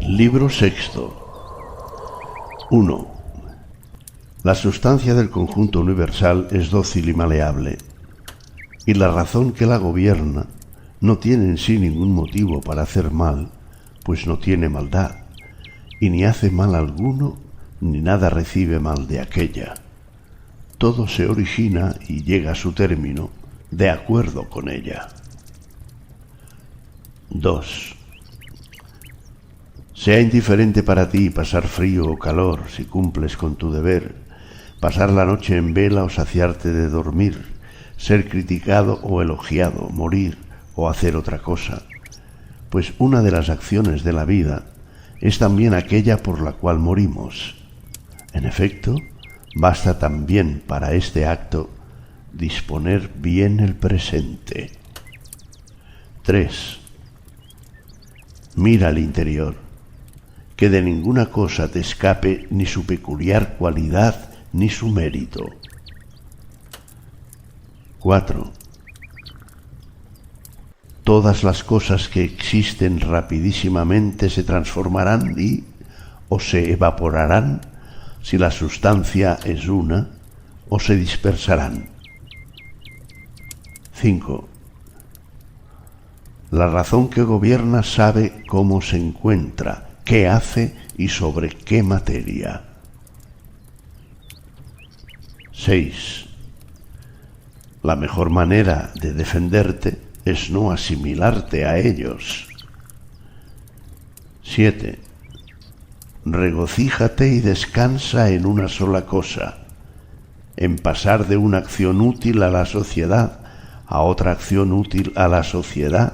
Libro sexto. 1. La sustancia del conjunto universal es dócil y maleable, y la razón que la gobierna no tiene en sí ningún motivo para hacer mal, pues no tiene maldad, y ni hace mal alguno, ni nada recibe mal de aquella. Todo se origina y llega a su término de acuerdo con ella. 2. Sea indiferente para ti pasar frío o calor si cumples con tu deber, pasar la noche en vela o saciarte de dormir, ser criticado o elogiado, morir o hacer otra cosa, pues una de las acciones de la vida es también aquella por la cual morimos. En efecto, basta también para este acto disponer bien el presente. 3. Mira al interior, que de ninguna cosa te escape ni su peculiar cualidad ni su mérito. 4. Todas las cosas que existen rapidísimamente se transformarán o se evaporarán si la sustancia es una, o se dispersarán. 5. La razón que gobierna sabe cómo se encuentra, qué hace y sobre qué materia. 6. La mejor manera de defenderte es no asimilarte a ellos. 7. Regocíjate y descansa en una sola cosa, en pasar de una acción útil a la sociedad a otra acción útil a la sociedad,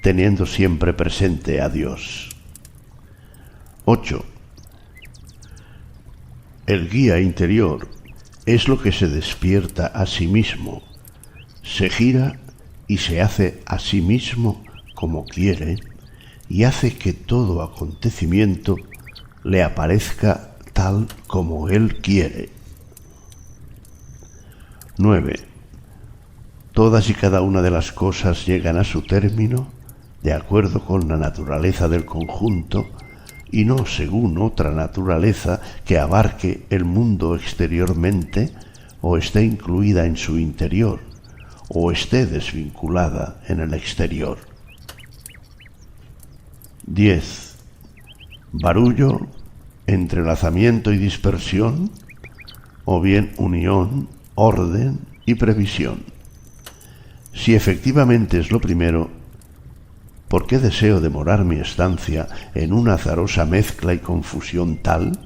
teniendo siempre presente a Dios. 8. El guía interior es lo que se despierta a sí mismo, se gira y se hace a sí mismo como quiere, y hace que todo acontecimiento le aparezca tal como él quiere. 9. Todas y cada una de las cosas llegan a su término de acuerdo con la naturaleza del conjunto y no según otra naturaleza que abarque el mundo exteriormente o esté incluida en su interior o esté desvinculada en el exterior. 10. Barullo, entrelazamiento y dispersión, o bien unión, orden y previsión. Si efectivamente es lo primero, ¿por qué deseo demorar mi estancia en una azarosa mezcla y confusión tal?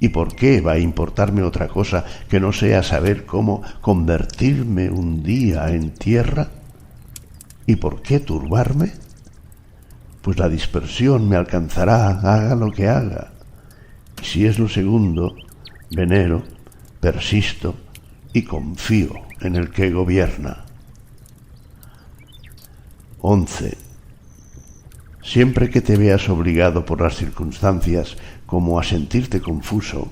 ¿Y por qué va a importarme otra cosa que no sea saber cómo convertirme un día en tierra? ¿Y por qué turbarme? Pues la dispersión me alcanzará, haga lo que haga. Y si es lo segundo, venero, persisto y confío en el que gobierna. 11. Siempre que te veas obligado por las circunstancias como a sentirte confuso,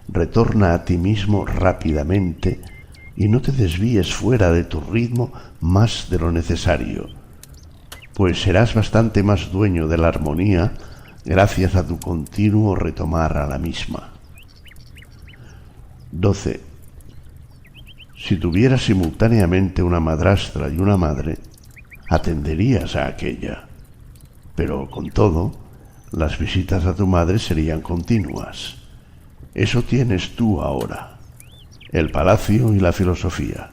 retorna a ti mismo rápidamente y no te desvíes fuera de tu ritmo más de lo necesario, pues serás bastante más dueño de la armonía gracias a tu continuo retomar a la misma. 12. Si tuvieras simultáneamente una madrastra y una madre, atenderías a aquella. Pero, con todo, las visitas a tu madre serían continuas. Eso tienes tú ahora, el palacio y la filosofía.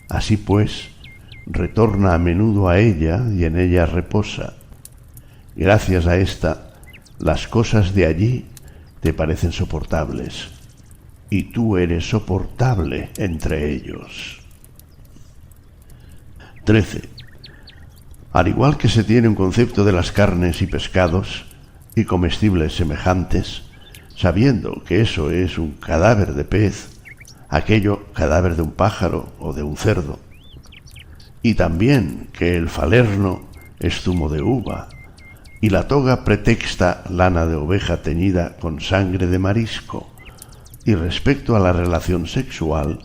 Así pues, retorna a menudo a ella y en ella reposa. Gracias a esta, las cosas de allí te parecen soportables, y tú eres soportable entre ellos. 13. Al igual que se tiene un concepto de las carnes y pescados y comestibles semejantes, sabiendo que eso es un cadáver de pez, aquello cadáver de un pájaro o de un cerdo, y también que el falerno es zumo de uva, y la toga pretexta lana de oveja teñida con sangre de marisco, y respecto a la relación sexual,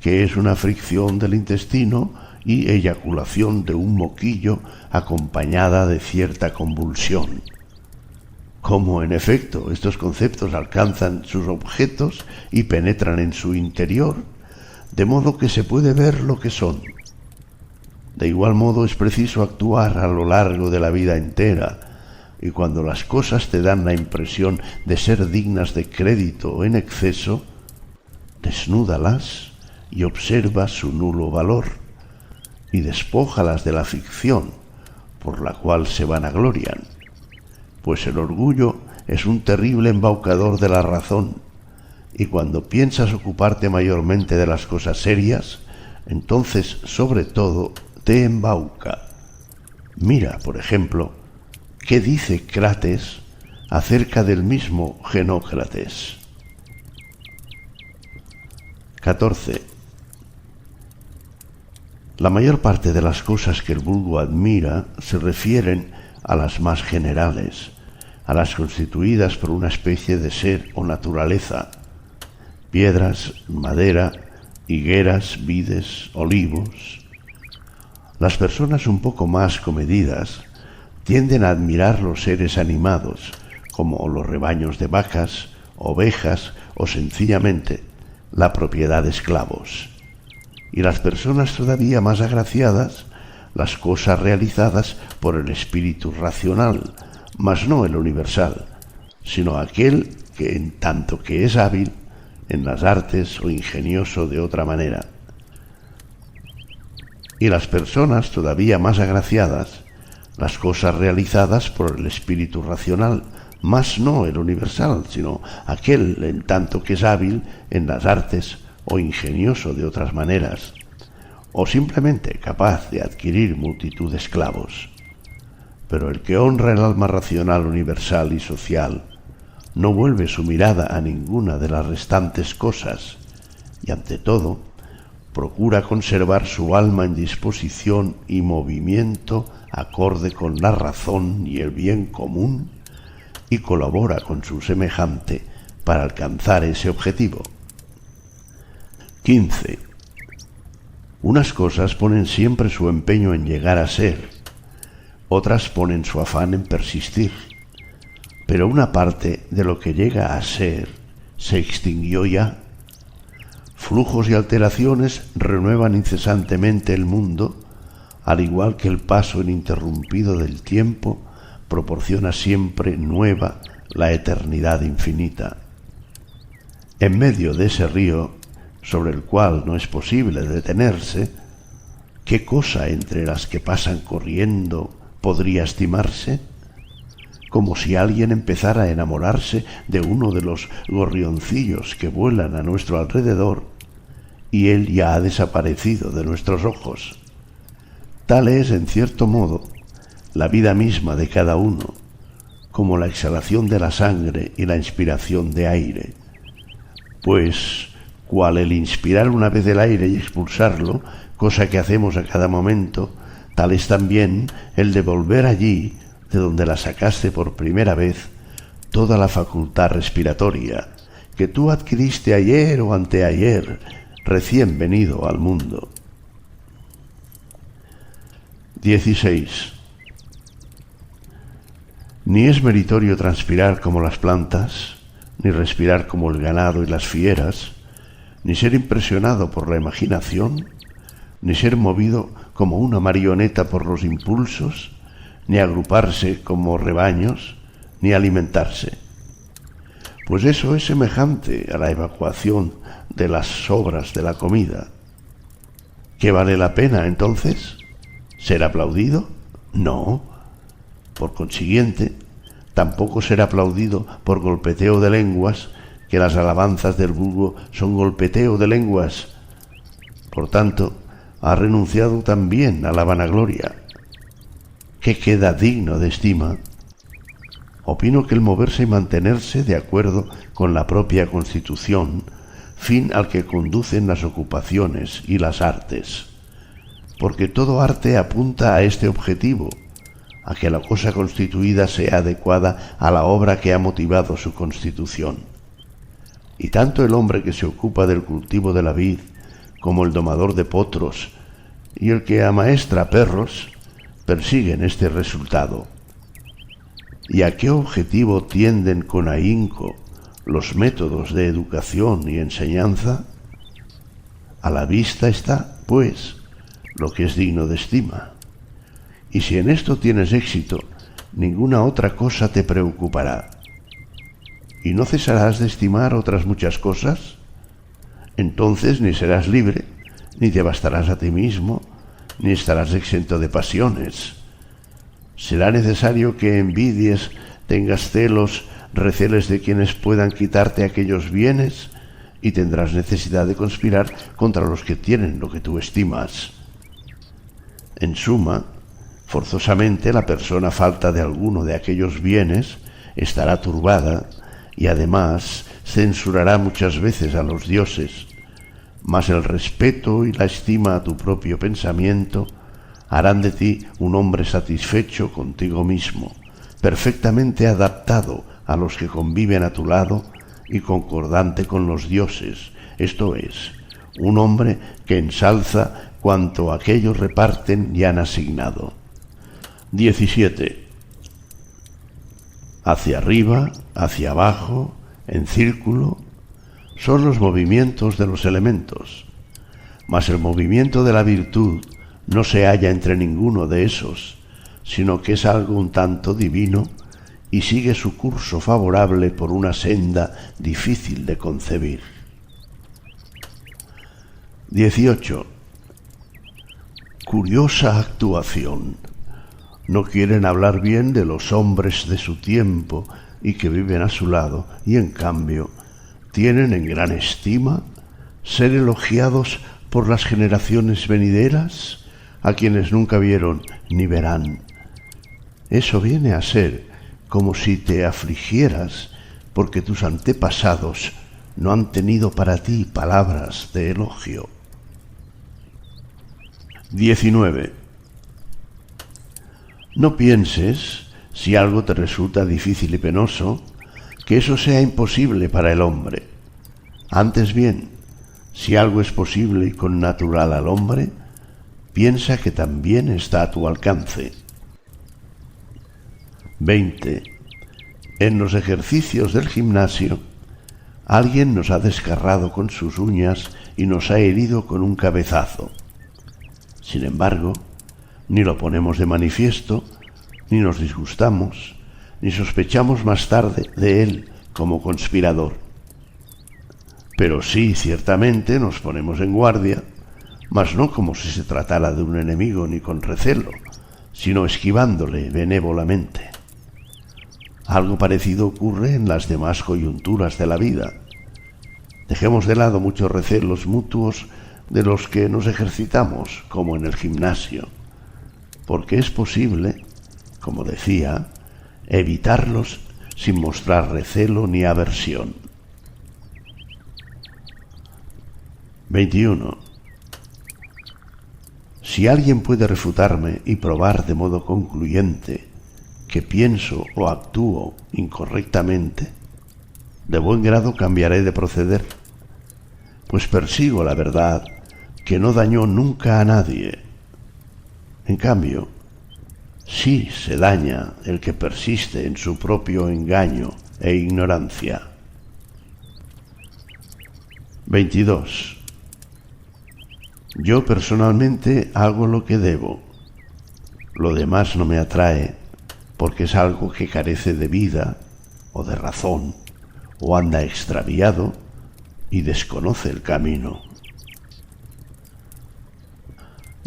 que es una fricción del intestino y eyaculación de un moquillo acompañada de cierta convulsión. cómo en efecto estos conceptos alcanzan sus objetos y penetran en su interior, de modo que se puede ver lo que son. De igual modo es preciso actuar a lo largo de la vida entera, y cuando las cosas te dan la impresión de ser dignas de crédito en exceso, desnúdalas y observa su nulo valor, y despójalas de la ficción por la cual se vanaglorian, pues el orgullo es un terrible embaucador de la razón, y cuando piensas ocuparte mayormente de las cosas serias, entonces sobre todo te embauca. Mira, por ejemplo, qué dice Crates acerca del mismo Genócrates. 14. La mayor parte de las cosas que el vulgo admira se refieren a las más generales, a las constituidas por una especie de ser o naturaleza: piedras, madera, higueras, vides, olivos. Las personas un poco más comedidas tienden a admirar los seres animados, como los rebaños de vacas, ovejas o sencillamente la propiedad de esclavos. Y las personas todavía más agraciadas, las cosas realizadas por el espíritu racional, mas no el universal, sino aquel que en tanto que es hábil en las artes o ingenioso de otra manera. Y las personas todavía más agraciadas, las cosas realizadas por el espíritu racional, mas no el universal, sino aquel en tanto que es hábil en las artes o ingenioso de otras maneras, o simplemente capaz de adquirir multitud de esclavos. Pero el que honra el alma racional universal y social no vuelve su mirada a ninguna de las restantes cosas, y ante todo procura conservar su alma en disposición y movimiento acorde con la razón y el bien común, y colabora con su semejante para alcanzar ese objetivo. 15. Unas cosas ponen siempre su empeño en llegar a ser, otras ponen su afán en persistir, pero una parte de lo que llega a ser se extinguió ya. Flujos y alteraciones renuevan incesantemente el mundo, al igual que el paso ininterrumpido del tiempo proporciona siempre nueva la eternidad infinita. En medio de ese río, sobre el cual no es posible detenerse, ¿qué cosa entre las que pasan corriendo podría estimarse? Como si alguien empezara a enamorarse de uno de los gorrioncillos que vuelan a nuestro alrededor, y él ya ha desaparecido de nuestros ojos. Tal es, en cierto modo, la vida misma de cada uno, como la exhalación de la sangre y la inspiración de aire. Pues, cual el inspirar una vez el aire y expulsarlo, cosa que hacemos a cada momento, tal es también el de volver allí, de donde la sacaste por primera vez, toda la facultad respiratoria, que tú adquiriste ayer o anteayer, recién venido al mundo. 16. Ni es meritorio transpirar como las plantas, ni respirar como el ganado y las fieras, ni ser impresionado por la imaginación, ni ser movido como una marioneta por los impulsos, ni agruparse como rebaños, ni alimentarse. Pues eso es semejante a la evacuación de las sobras de la comida. ¿Qué vale la pena entonces? ¿Ser aplaudido? No. Por consiguiente, tampoco ser aplaudido por golpeteo de lenguas, que las alabanzas del vulgo son golpeteo de lenguas. Por tanto, ha renunciado también a la vanagloria. ¿Qué queda digno de estima? Opino que el moverse y mantenerse de acuerdo con la propia constitución, fin al que conducen las ocupaciones y las artes, porque todo arte apunta a este objetivo, a que la cosa constituida sea adecuada a la obra que ha motivado su constitución. Y tanto el hombre que se ocupa del cultivo de la vid, como el domador de potros y el que amaestra perros, persiguen este resultado. ¿Y a qué objetivo tienden con ahínco los métodos de educación y enseñanza? A la vista está, pues, lo que es digno de estima. Y si en esto tienes éxito, ninguna otra cosa te preocupará. ¿Y no cesarás de estimar otras muchas cosas? Entonces ni serás libre, ni te bastarás a ti mismo, ni estarás exento de pasiones. Será necesario que envidies, tengas celos, receles de quienes puedan quitarte aquellos bienes, y tendrás necesidad de conspirar contra los que tienen lo que tú estimas. En suma, forzosamente la persona falta de alguno de aquellos bienes estará turbada y además censurará muchas veces a los dioses, mas el respeto y la estima a tu propio pensamiento harán de ti un hombre satisfecho contigo mismo, perfectamente adaptado a los que conviven a tu lado y concordante con los dioses, esto es, un hombre que ensalza cuanto aquellos reparten y han asignado. 17. Hacia arriba, hacia abajo, en círculo, son los movimientos de los elementos, mas el movimiento de la virtud no se halla entre ninguno de esos, sino que es algo un tanto divino y sigue su curso favorable por una senda difícil de concebir. 18. Curiosa actuación. No quieren hablar bien de los hombres de su tiempo y que viven a su lado, y en cambio tienen en gran estima ser elogiados por las generaciones venideras, a quienes nunca vieron ni verán. Eso viene a ser como si te afligieras porque tus antepasados no han tenido para ti palabras de elogio. 19. No pienses, si algo te resulta difícil y penoso, que eso sea imposible para el hombre. Antes bien, si algo es posible y connatural al hombre, piensa que también está a tu alcance. 20. En los ejercicios del gimnasio, alguien nos ha desgarrado con sus uñas y nos ha herido con un cabezazo. Sin embargo, ni lo ponemos de manifiesto, ni nos disgustamos, ni sospechamos más tarde de él como conspirador. Pero sí, ciertamente, nos ponemos en guardia, mas no como si se tratara de un enemigo ni con recelo, sino esquivándole benévolamente. Algo parecido ocurre en las demás coyunturas de la vida. Dejemos de lado muchos recelos mutuos de los que nos ejercitamos, como en el gimnasio, porque es posible, como decía, evitarlos sin mostrar recelo ni aversión. 21. Si alguien puede refutarme y probar de modo concluyente que pienso o actúo incorrectamente, de buen grado cambiaré de proceder, pues persigo la verdad que no dañó nunca a nadie. En cambio, sí se daña el que persiste en su propio engaño e ignorancia. 22. Yo personalmente hago lo que debo. Lo demás no me atrae porque es algo que carece de vida o de razón o anda extraviado y desconoce el camino.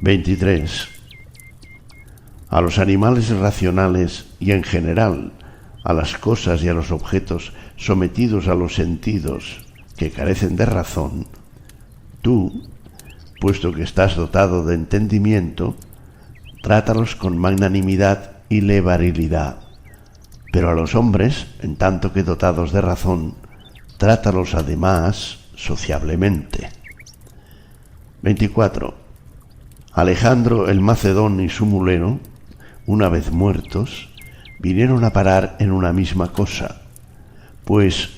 23. A los animales racionales y en general a las cosas y a los objetos sometidos a los sentidos que carecen de razón, tú, puesto que estás dotado de entendimiento, trátalos con magnanimidad y levarilidad, pero a los hombres, en tanto que dotados de razón, trátalos además sociablemente. 24. Alejandro el Macedón y su mulero, una vez muertos, vinieron a parar en una misma cosa, pues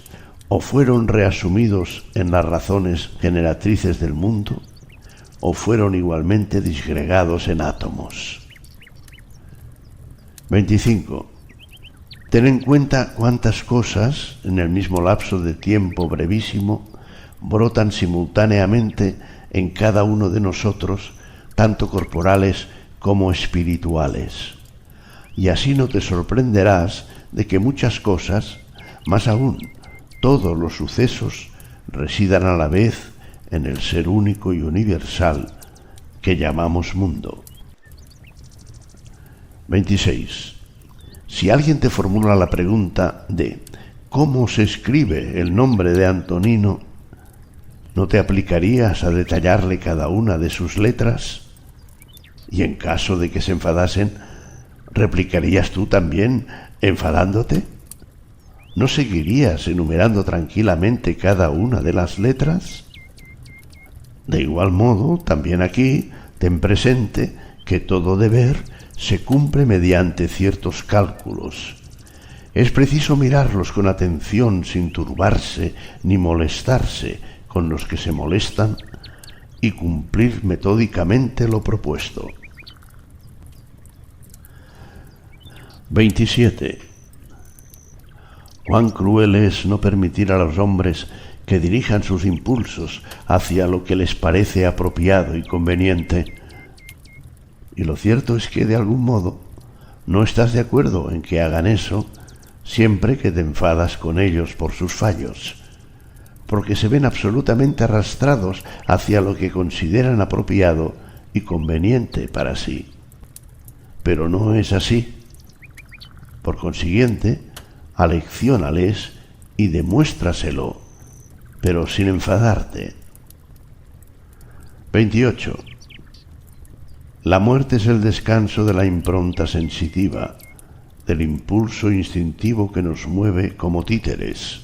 o fueron reasumidos en las razones generatrices del mundo, o fueron igualmente disgregados en átomos. 25. Ten en cuenta cuántas cosas, en el mismo lapso de tiempo brevísimo, brotan simultáneamente en cada uno de nosotros, tanto corporales como espirituales. Y así no te sorprenderás de que muchas cosas, más aún, todos los sucesos, residan a la vez en el ser único y universal que llamamos mundo. 26. Si alguien te formula la pregunta de ¿cómo se escribe el nombre de Antonino?, ¿no te aplicarías a detallarle cada una de sus letras? Y en caso de que se enfadasen, ¿replicarías tú también enfadándote? ¿No seguirías enumerando tranquilamente cada una de las letras? De igual modo, también aquí, ten presente que todo deber se cumple mediante ciertos cálculos. Es preciso mirarlos con atención sin turbarse ni molestarse con los que se molestan y cumplir metódicamente lo propuesto. 27. Cuán cruel es no permitir a los hombres que dirijan sus impulsos hacia lo que les parece apropiado y conveniente. Y lo cierto es que, de algún modo, no estás de acuerdo en que hagan eso siempre que te enfadas con ellos por sus fallos, porque se ven absolutamente arrastrados hacia lo que consideran apropiado y conveniente para sí. Pero no es así. Por consiguiente, alecciónales y demuéstraselo, pero sin enfadarte. 28. La muerte es el descanso de la impronta sensitiva, del impulso instintivo que nos mueve como títeres,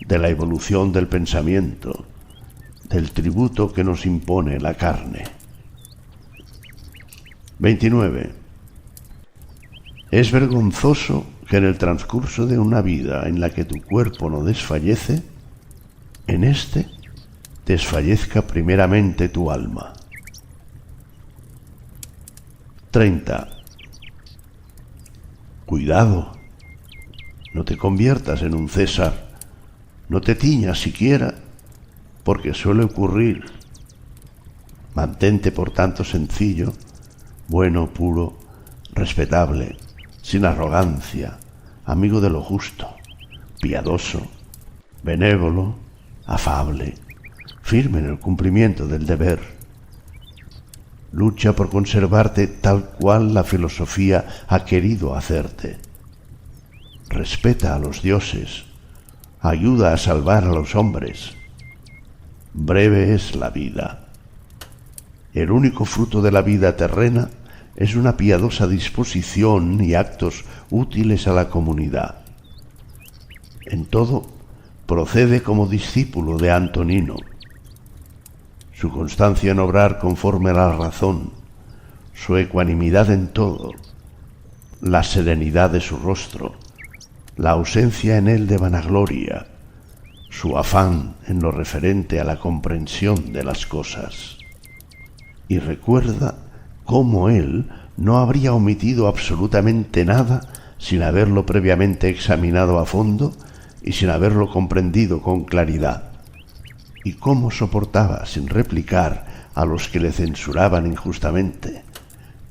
de la evolución del pensamiento, del tributo que nos impone la carne. 29. Es vergonzoso que en el transcurso de una vida en la que tu cuerpo no desfallece, en éste desfallezca primeramente tu alma. 30. Cuidado, no te conviertas en un César, no te tiñas siquiera, porque suele ocurrir. Mantente, por tanto, sencillo, bueno, puro, respetable, sin arrogancia, amigo de lo justo, piadoso, benévolo, afable, firme en el cumplimiento del deber. Lucha por conservarte tal cual la filosofía ha querido hacerte. Respeta a los dioses, ayuda a salvar a los hombres. Breve es la vida. El único fruto de la vida terrena es una piadosa disposición y actos útiles a la comunidad. En todo, procede como discípulo de Antonino. Su constancia en obrar conforme a la razón, su ecuanimidad en todo, la serenidad de su rostro, la ausencia en él de vanagloria, su afán en lo referente a la comprensión de las cosas. Y recuerda cómo él no habría omitido absolutamente nada sin haberlo previamente examinado a fondo y sin haberlo comprendido con claridad, y cómo soportaba sin replicar a los que le censuraban injustamente,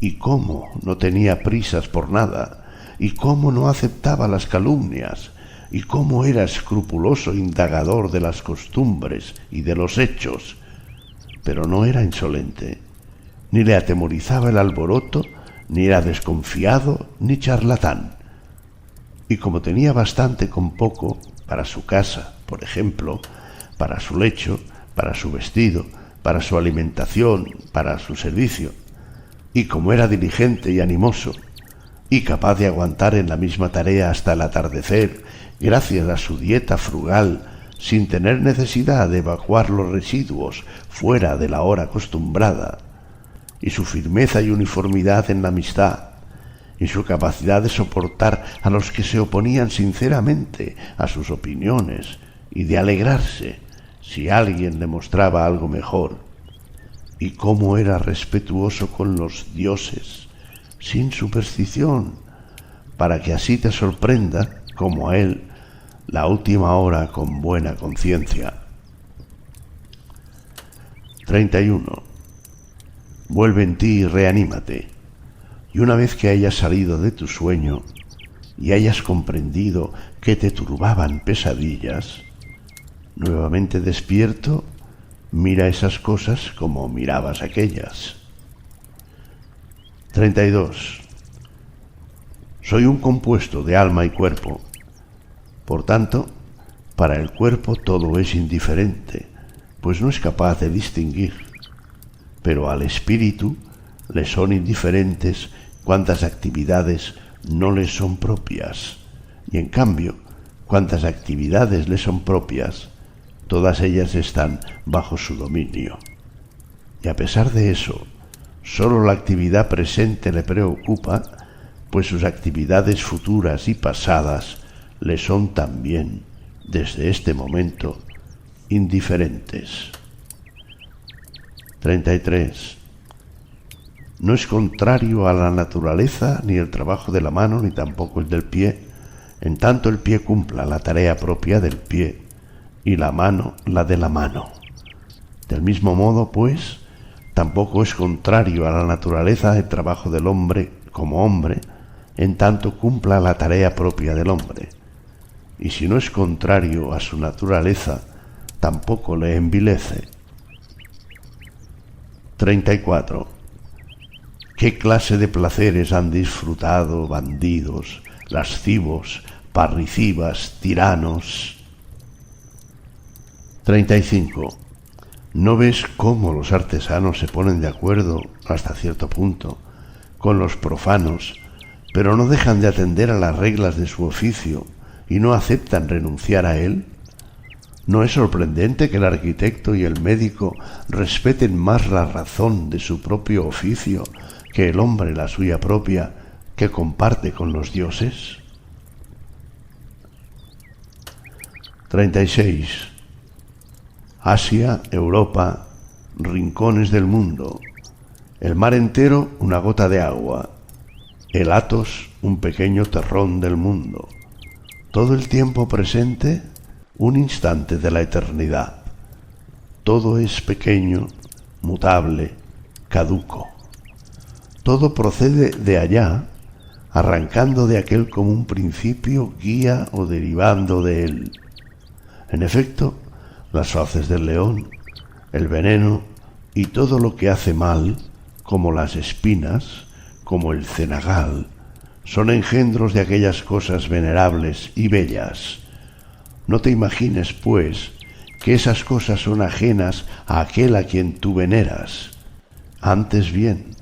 y cómo no tenía prisas por nada, y cómo no aceptaba las calumnias, y cómo era escrupuloso indagador de las costumbres y de los hechos, pero no era insolente, ni le atemorizaba el alboroto, ni era desconfiado, ni charlatán. Y como tenía bastante con poco, para su casa, por ejemplo, para su lecho, para su vestido, para su alimentación, para su servicio, y como era diligente y animoso, y capaz de aguantar en la misma tarea hasta el atardecer, gracias a su dieta frugal, sin tener necesidad de evacuar los residuos fuera de la hora acostumbrada, y su firmeza y uniformidad en la amistad, y su capacidad de soportar a los que se oponían sinceramente a sus opiniones, y de alegrarse si alguien le mostraba algo mejor, y cómo era respetuoso con los dioses, sin superstición, para que así te sorprenda, como a él, la última hora con buena conciencia. 31. Vuelve en ti y reanímate. Y una vez que hayas salido de tu sueño y hayas comprendido que te turbaban pesadillas, nuevamente despierto, mira esas cosas como mirabas aquellas. 32. Soy un compuesto de alma y cuerpo. Por tanto, para el cuerpo todo es indiferente, pues no es capaz de distinguir. Pero al espíritu le son indiferentes cuantas actividades no le son propias, y en cambio, cuantas actividades le son propias, todas ellas están bajo su dominio. Y a pesar de eso, solo la actividad presente le preocupa, pues sus actividades futuras y pasadas le son también, desde este momento, indiferentes. 33. No es contrario a la naturaleza ni el trabajo de la mano ni tampoco el del pie, en tanto el pie cumpla la tarea propia del pie y la mano la de la mano. Del mismo modo, pues, tampoco es contrario a la naturaleza el trabajo del hombre como hombre, en tanto cumpla la tarea propia del hombre. Y si no es contrario a su naturaleza, tampoco le envilece. 34. ¿Qué clase de placeres han disfrutado bandidos, lascivos, parricidas, tiranos? 35. ¿No ves cómo los artesanos se ponen de acuerdo, hasta cierto punto, con los profanos, pero no dejan de atender a las reglas de su oficio y no aceptan renunciar a él? ¿No es sorprendente que el arquitecto y el médico respeten más la razón de su propio oficio que el hombre la suya propia, que comparte con los dioses? 36. Asia, Europa, rincones del mundo, el mar entero una gota de agua, el Athos un pequeño terrón del mundo, todo el tiempo presente un instante de la eternidad. Todo es pequeño, mutable, caduco. Todo procede de allá, arrancando de aquel como un principio, guía o derivando de él. En efecto, las fauces del león, el veneno y todo lo que hace mal, como las espinas, como el cenagal, son engendros de aquellas cosas venerables y bellas. No te imagines, pues, que esas cosas son ajenas a aquel a quien tú veneras. Antes bien,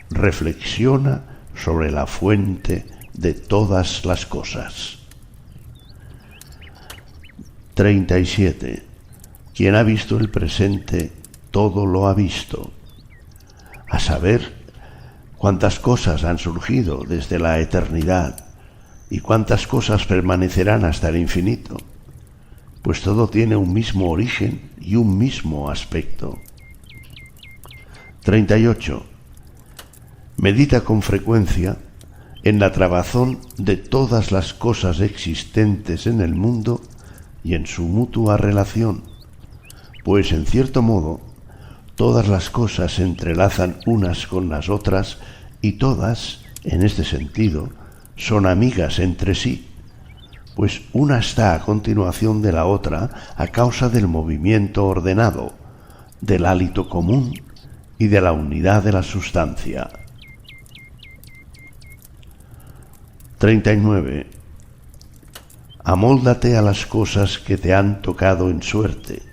reflexiona sobre la fuente de todas las cosas. 37. Quien ha visto el presente, todo lo ha visto. A saber, cuántas cosas han surgido desde la eternidad y cuántas cosas permanecerán hasta el infinito, pues todo tiene un mismo origen y un mismo aspecto. 38. Medita con frecuencia en la trabazón de todas las cosas existentes en el mundo y en su mutua relación, pues en cierto modo todas las cosas se entrelazan unas con las otras y todas, en este sentido, son amigas entre sí, pues una está a continuación de la otra a causa del movimiento ordenado, del hálito común y de la unidad de la sustancia. 39. Amóldate a las cosas que te han tocado en suerte,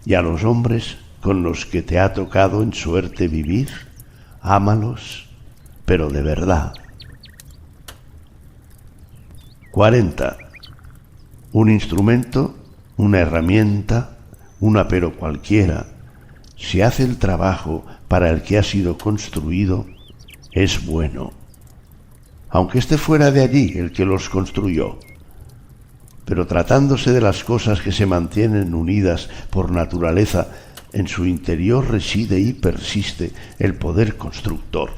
y a los hombres con los que te ha tocado en suerte vivir, ámalos, pero de verdad. 40. Un instrumento, una herramienta, un apero cualquiera, si hace el trabajo para el que ha sido construido, es bueno, aunque esté fuera de allí el que los construyó. Pero tratándose de las cosas que se mantienen unidas por naturaleza, en su interior reside y persiste el poder constructor.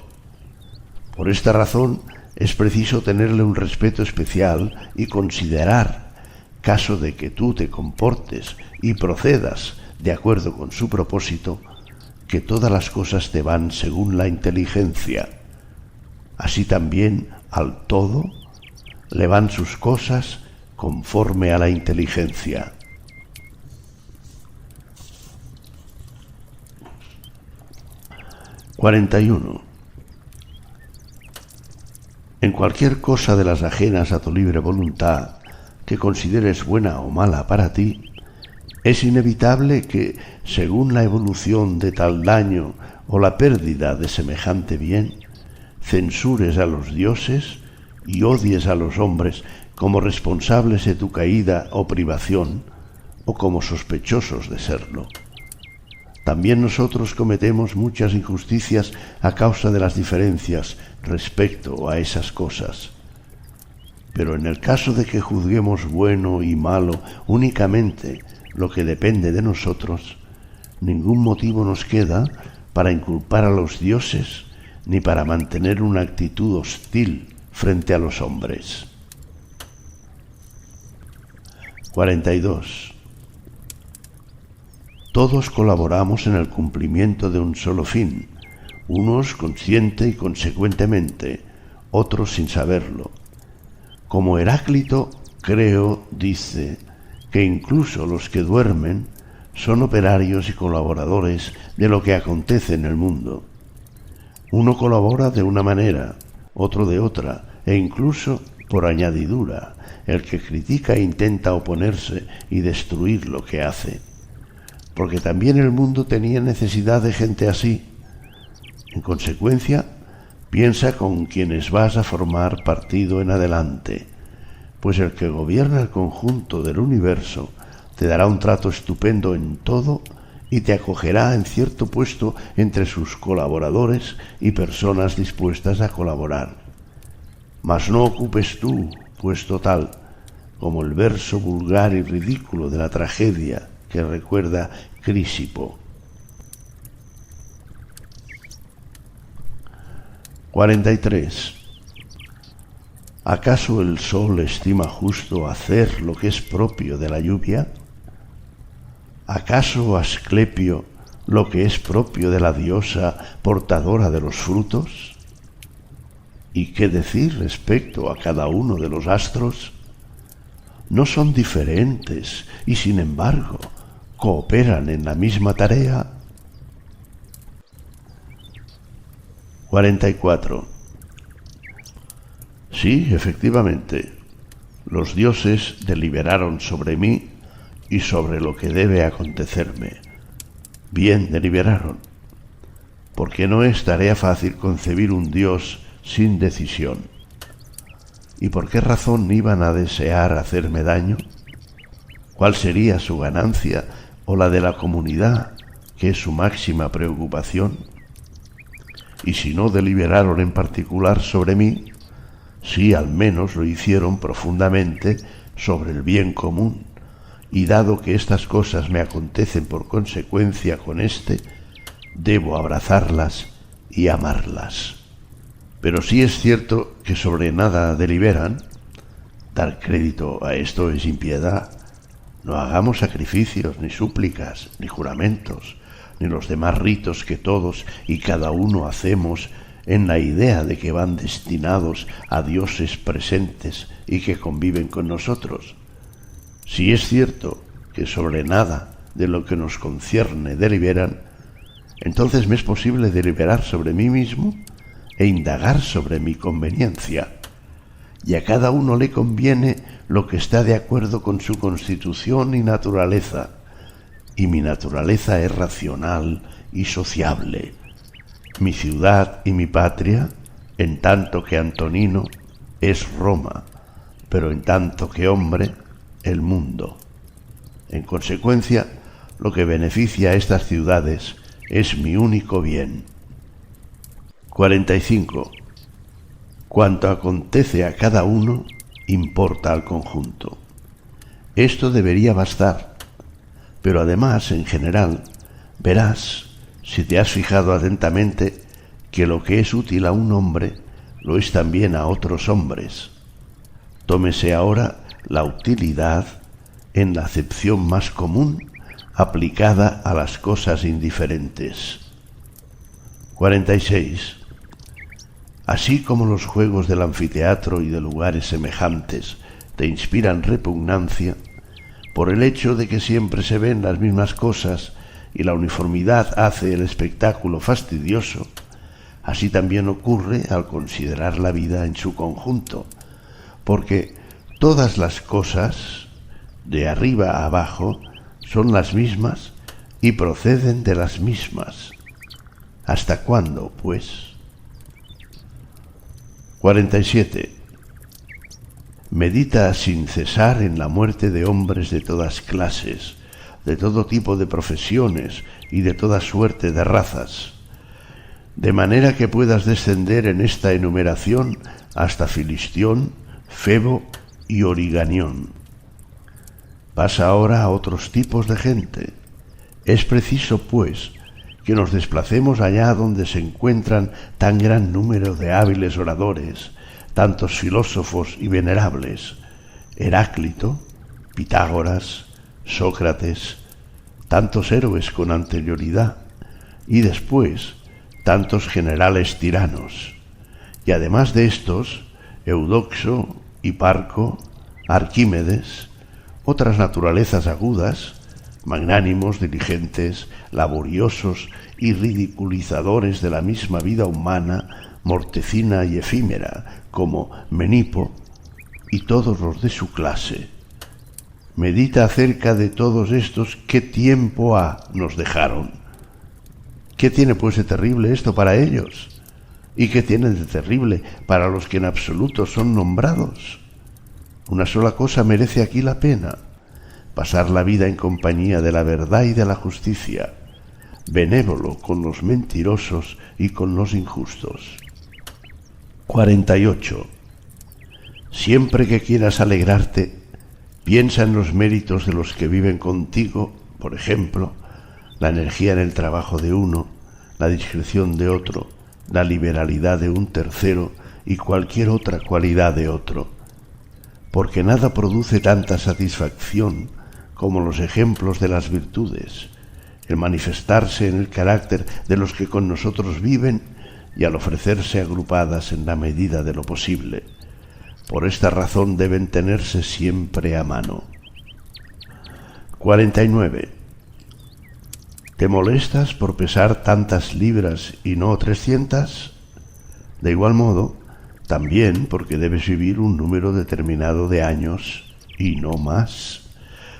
Por esta razón, es preciso tenerle un respeto especial y considerar, caso de que tú te comportes y procedas de acuerdo con su propósito, que todas las cosas te van según la inteligencia. Así también al todo le van sus cosas conforme a la inteligencia. (41) En cualquier cosa de las ajenas a tu libre voluntad, que consideres buena o mala para ti, es inevitable que, según la evolución de tal daño o la pérdida de semejante bien, censures a los dioses y odies a los hombres como responsables de tu caída o privación, o como sospechosos de serlo. También nosotros cometemos muchas injusticias a causa de las diferencias respecto a esas cosas. Pero en el caso de que juzguemos bueno y malo únicamente lo que depende de nosotros, ningún motivo nos queda para inculpar a los dioses ni para mantener una actitud hostil frente a los hombres. 42. Todos colaboramos en el cumplimiento de un solo fin, unos consciente y consecuentemente, otros sin saberlo. Como Heráclito, creo, dice, que incluso los que duermen son operarios y colaboradores de lo que acontece en el mundo. Uno colabora de una manera, otro de otra, e incluso por añadidura, el que critica e intenta oponerse y destruir lo que hace. Porque también el mundo tenía necesidad de gente así. En consecuencia, piensa con quienes vas a formar partido en adelante, pues el que gobierna el conjunto del universo te dará un trato estupendo en todo y te acogerá en cierto puesto entre sus colaboradores y personas dispuestas a colaborar. Mas no ocupes tú puesto tal, como el verso vulgar y ridículo de la tragedia que recuerda Crisipo. 43. ¿Acaso el sol estima justo hacer lo que es propio de la lluvia? ¿Acaso Asclepio lo que es propio de la diosa portadora de los frutos? ¿Y qué decir respecto a cada uno de los astros? ¿No son diferentes y sin embargo cooperan en la misma tarea? 44. Sí, efectivamente, los dioses deliberaron sobre mí y sobre lo que debe acontecerme. Bien deliberaron, porque no es tarea fácil concebir un Dios sin decisión. ¿Y por qué razón iban a desear hacerme daño? ¿Cuál sería su ganancia o la de la comunidad, que es su máxima preocupación? Y si no deliberaron en particular sobre mí, sí al menos lo hicieron profundamente sobre el bien común, y dado que estas cosas me acontecen por consecuencia con éste, debo abrazarlas y amarlas. Pero sí es cierto que sobre nada deliberan. Dar crédito a esto es impiedad. No hagamos sacrificios, ni súplicas, ni juramentos, ni los demás ritos que todos y cada uno hacemos en la idea de que van destinados a dioses presentes y que conviven con nosotros. Si es cierto que sobre nada de lo que nos concierne deliberan, entonces me es posible deliberar sobre mí mismo e indagar sobre mi conveniencia. Y a cada uno le conviene lo que está de acuerdo con su constitución y naturaleza, y mi naturaleza es racional y sociable. Mi ciudad y mi patria, en tanto que Antonino, es Roma, pero en tanto que hombre, el mundo. En consecuencia, lo que beneficia a estas ciudades es mi único bien. 45. Cuanto acontece a cada uno, importa al conjunto. Esto debería bastar, pero además, en general, verás, si te has fijado atentamente, que lo que es útil a un hombre lo es también a otros hombres. Tómese ahora la utilidad en la acepción más común aplicada a las cosas indiferentes. 46. Así como los juegos del anfiteatro y de lugares semejantes te inspiran repugnancia, por el hecho de que siempre se ven las mismas cosas y la uniformidad hace el espectáculo fastidioso, así también ocurre al considerar la vida en su conjunto, porque todas las cosas, de arriba a abajo, son las mismas y proceden de las mismas. ¿Hasta cuándo, pues? 47. Medita sin cesar en la muerte de hombres de todas clases, de todo tipo de profesiones y de toda suerte de razas, de manera que puedas descender en esta enumeración hasta Filistión, Febo y Origanión. Pasa ahora a otros tipos de gente. Es preciso, pues, que nos desplacemos allá donde se encuentran tan gran número de hábiles oradores, tantos filósofos y venerables, Heráclito, Pitágoras, Sócrates, tantos héroes con anterioridad, y después tantos generales tiranos, y además de estos, Eudoxo, Hiparco, Arquímedes, otras naturalezas agudas, magnánimos, diligentes, laboriosos y ridiculizadores de la misma vida humana, mortecina y efímera, como Menipo y todos los de su clase. Medita acerca de todos estos qué tiempo nos dejaron. ¿Qué tiene pues de terrible esto para ellos? ¿Y qué tiene de terrible para los que en absoluto son nombrados? Una sola cosa merece aquí la pena: pasar la vida en compañía de la verdad y de la justicia, benévolo con los mentirosos y con los injustos. 48. Siempre que quieras alegrarte, piensa en los méritos de los que viven contigo, por ejemplo, la energía en el trabajo de uno, la discreción de otro, la liberalidad de un tercero y cualquier otra cualidad de otro, porque nada produce tanta satisfacción como los ejemplos de las virtudes, el manifestarse en el carácter de los que con nosotros viven y al ofrecerse agrupadas en la medida de lo posible. Por esta razón deben tenerse siempre a mano. 49. ¿Te molestas por pesar tantas libras y no 300? De igual modo, también porque debes vivir un número determinado de años y no más,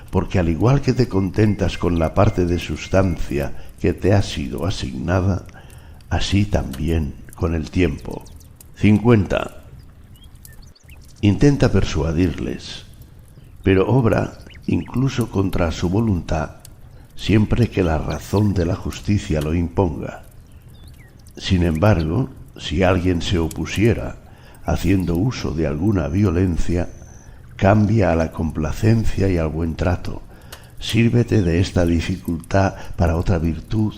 porque al igual que te contentas con la parte de sustancia que te ha sido asignada, así también con el tiempo. 50. Intenta persuadirles, pero obra incluso contra su voluntad, siempre que la razón de la justicia lo imponga. Sin embargo, si alguien se opusiera, haciendo uso de alguna violencia, cambia a la complacencia y al buen trato. Sírvete de esta dificultad para otra virtud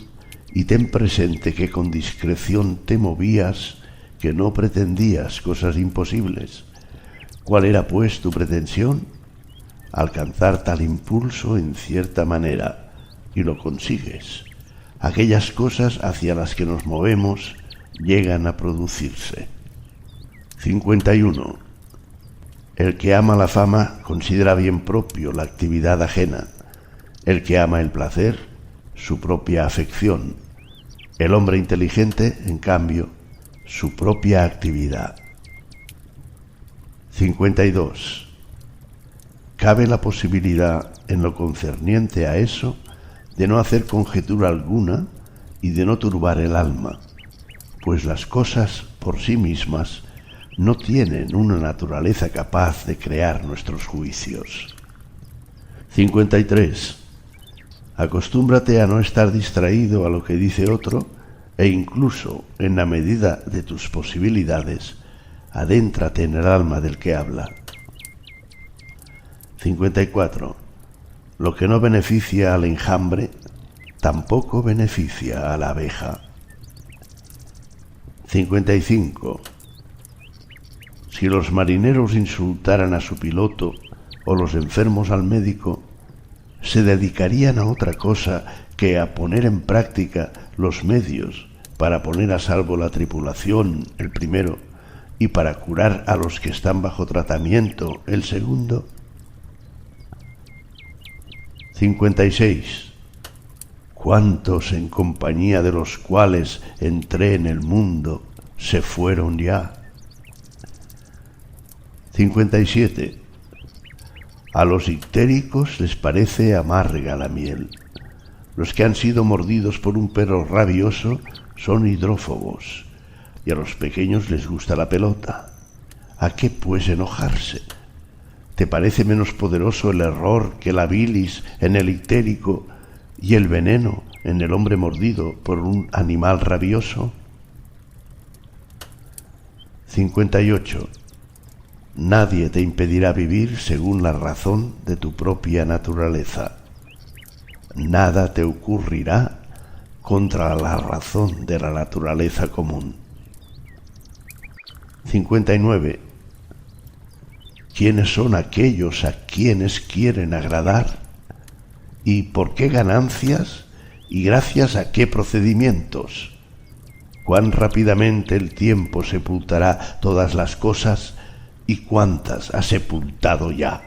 y ten presente que con discreción te movías, que no pretendías cosas imposibles. ¿Cuál era, pues, tu pretensión? Alcanzar tal impulso en cierta manera, y lo consigues. Aquellas cosas hacia las que nos movemos llegan a producirse. 51. El que ama la fama considera bien propio la actividad ajena. El que ama el placer, su propia afección. El hombre inteligente, en cambio, su propia actividad. 52. Cabe la posibilidad, en lo concerniente a eso, de no hacer conjetura alguna y de no turbar el alma, pues las cosas por sí mismas no tienen una naturaleza capaz de crear nuestros juicios. 53. Acostúmbrate a no estar distraído a lo que dice otro e incluso, en la medida de tus posibilidades, adéntrate en el alma del que habla. 54. Lo que no beneficia al enjambre, tampoco beneficia a la abeja. 55. Si los marineros insultaran a su piloto o los enfermos al médico, se dedicarían a otra cosa que a poner en práctica los medios para poner a salvo la tripulación, el primero, y para curar a los que están bajo tratamiento, el segundo. 56. ¿Cuántos en compañía de los cuales entré en el mundo se fueron ya? 57. A los ictéricos les parece amarga la miel. Los que han sido mordidos por un perro rabioso son hidrófobos, y a los pequeños les gusta la pelota. ¿A qué pues enojarse? ¿Te parece menos poderoso el error que la bilis en el ictérico y el veneno en el hombre mordido por un animal rabioso? 58. Nadie te impedirá vivir según la razón de tu propia naturaleza. Nada te ocurrirá contra la razón de la naturaleza común. 59. ¿Quiénes son aquellos a quienes quieren agradar? ¿Y por qué ganancias? ¿Y gracias a qué procedimientos? ¿Cuán rápidamente el tiempo sepultará todas las cosas? ¿Y cuántas ha sepultado ya?